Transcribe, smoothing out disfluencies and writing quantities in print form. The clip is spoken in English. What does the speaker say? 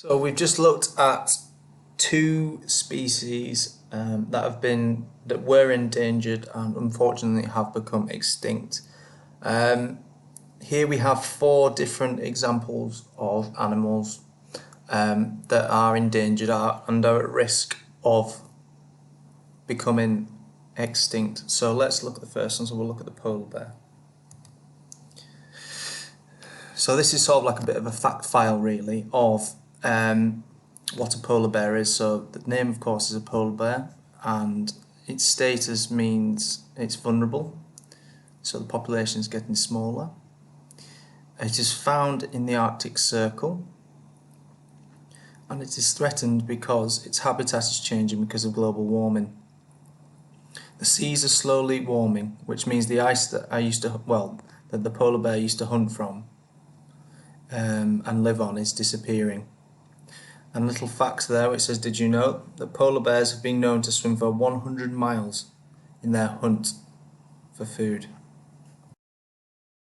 So we've just looked at two species that were endangered and unfortunately have become extinct. Here we have four different examples of animals that are endangered and are at risk of becoming extinct. So let's look at the first one. So we'll look at the polar bear. So this is sort of like a bit of a fact file really of what a polar bear is. So the name of course is a polar bear, and its status means it's vulnerable, so the population is getting smaller. It is found in the Arctic Circle, and it is threatened because its habitat is changing because of global warming. The seas are slowly warming, which means the ice that that the polar bear used to hunt from and live on is disappearing. And little facts there, it says, did you know that polar bears have been known to swim for 100 miles in their hunt for food?